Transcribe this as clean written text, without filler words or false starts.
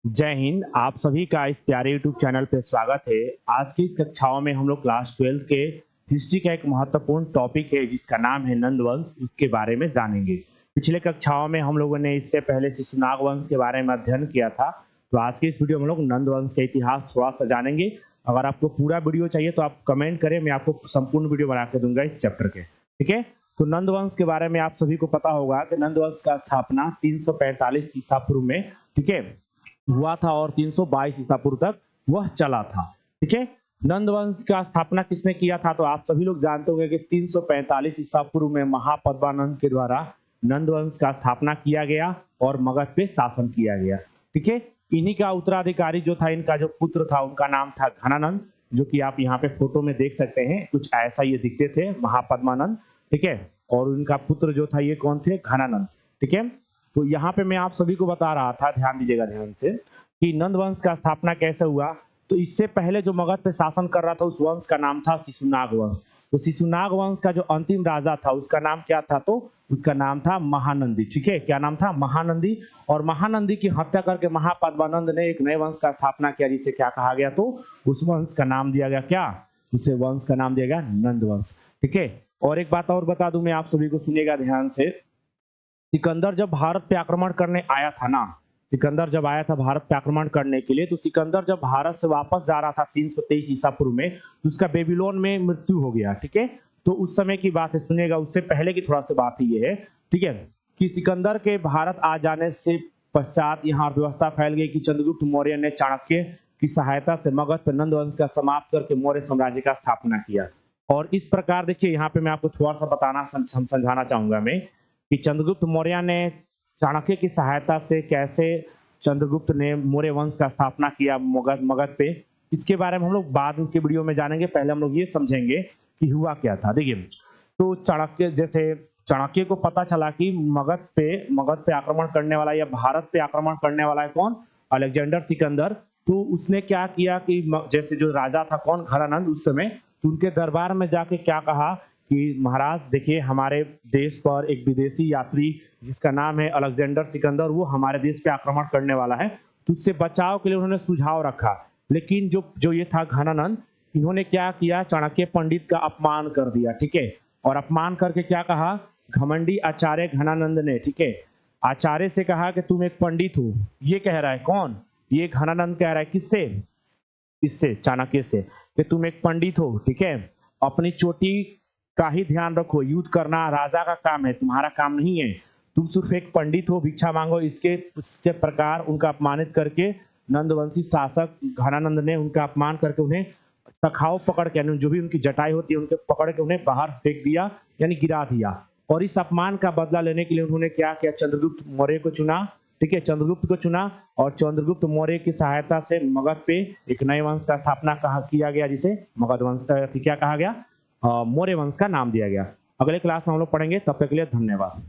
जय हिंद। आप सभी का इस प्यारे यूट्यूब चैनल पे स्वागत है। आज की इस कक्षाओं में हम लोग क्लास 12 के हिस्ट्री का एक महत्वपूर्ण टॉपिक है जिसका नाम है नंद वंश, उसके बारे में जानेंगे। पिछले कक्षाओं में हम लोगों ने इससे पहले शिशुनाग वंश के बारे में अध्ययन किया था, तो आज की इस वीडियो में हम लोग नंद वंश का इतिहास थोड़ा सा जानेंगे। अगर आपको पूरा वीडियो चाहिए तो आप कमेंट करें, मैं आपको संपूर्ण वीडियो बना के दूंगा इस चैप्टर के। ठीक है, तो नंद वंश के बारे में आप सभी को पता होगा कि नंद वंश का स्थापना 345 ईसा पूर्व में, ठीक है, हुआ था और 322 ईसा पूर्व तक वह चला था। ठीक है, नंद वंश का स्थापना किसने किया था? तो आप सभी लोग जानते होंगे कि 345 ईसा पूर्व में महापद्मानंद के द्वारा नंद वंश का स्थापना किया गया और मगध पे शासन किया गया। ठीक है, इन्हीं का उत्तराधिकारी जो था, इनका जो पुत्र था उनका नाम था घनानंद, जो कि आप यहाँ पे फोटो में देख सकते हैं। कुछ ऐसा ये दिखते थे महापद्मानंद। ठीक है, और उनका पुत्र जो था ये कौन थे? घनानंद। ठीक है, तो यहाँ पे मैं आप सभी को बता रहा था, ध्यान दीजिएगा ध्यान से, कि नंद वंश का स्थापना कैसे हुआ। तो इससे पहले जो मगध पे शासन कर रहा था उस वंश का नाम था शिशुनाग वंश। तो शिशुनाग वंश का जो अंतिम राजा था उसका नाम क्या था? तो उसका नाम था महानंदी। ठीक है, क्या नाम था? महानंदी। और महानंदी की हत्या करके महापद्मानंद ने एक नए वंश का स्थापना किया जिसे क्या कहा गया? तो उस वंश का नाम दिया गया क्या? उसे वंश का नाम दिया गया नंद वंश। ठीक है, और एक बात और बता दूं मैं आप सभी को, सुनिएगा ध्यान से। सिकंदर जब भारत पे आक्रमण करने आया था ना, सिकंदर जब आया था भारत पे आक्रमण करने के लिए, तो सिकंदर जब भारत से वापस जा रहा था 323 ईसा पूर्व में, तो उसका बेबीलोन में मृत्यु हो गया। ठीक है, तो उस समय की बात है, सुनिएगा, उससे पहले की थोड़ा सी बात ये है, ठीक है, कि सिकंदर के भारत आ जाने से पश्चात यहाँ अर्थव्यवस्था फैल गई कि चंद्रगुप्त मौर्य ने चाणक्य की सहायता से मगध पर नंद वंश का समाप्त करके मौर्य साम्राज्य का स्थापना किया। और इस प्रकार देखिए, यहाँ पे मैं आपको थोड़ा सा बताना समझाना चाहूंगा मैं कि चंद्रगुप्त मौर्य ने चाणक्य की सहायता से कैसे चंद्रगुप्त ने मौर्य वंश का स्थापना किया मगध पे, इसके बारे में हम लोग बाद के वीडियो में जानेंगे। पहले हम लोग ये समझेंगे कि हुआ क्या था। देखिए, तो चाणक्य, जैसे चाणक्य को पता चला कि मगध पे आक्रमण करने वाला या भारत पे आक्रमण करने वाला है कौन? अलेक्जेंडर सिकंदर। तो उसने क्या किया कि जैसे जो राजा था कौन? घनानंद उस समय, तो उनके दरबार में जाके क्या कहा कि महाराज देखिए, हमारे देश पर एक विदेशी यात्री जिसका नाम है अलेक्जेंडर सिकंदर, वो हमारे देश पे आक्रमण करने वाला है, तो उससे बचाव के लिए उन्होंने सुझाव रखा। लेकिन जो जो ये था घनानंद, इन्होंने क्या किया? चाणक्य पंडित का अपमान कर दिया। ठीक है, और अपमान करके क्या कहा? घमंडी आचार्य घनानंद ने, ठीक है, आचार्य से कहा कि तुम एक पंडित हो। ये कह रहा है कौन? ये घनानंद कह रहा है। किससे? इससे, चाणक्य से, कि तुम एक पंडित हो। ठीक है, अपनी चोटी का ही ध्यान रखो, युद्ध करना राजा का काम है, तुम्हारा काम नहीं है, तुम सिर्फ एक पंडित हो, भिक्षा मांगो। इसके प्रकार उनका अपमानित करके नंदवंशी शासक घनानंद ने उनका अपमान करके उन्हें सखाओ पकड़ के, यानी जो भी उनकी जटाई होती है उनके पकड़ के उन्हें बाहर फेंक दिया, यानी गिरा दिया। और इस अपमान का बदला लेने के लिए उन्होंने क्या किया? चंद्रगुप्त मौर्य को चुना। ठीक है, चंद्रगुप्त को चुना और चंद्रगुप्त मौर्य की सहायता से मगध पे एक नए वंश का स्थापना किया गया जिसे मगध वंश क्या कहा गया? मौर्य वंश का नाम दिया गया। अगले क्लास में हम लोग पढ़ेंगे, तब तक के लिए धन्यवाद।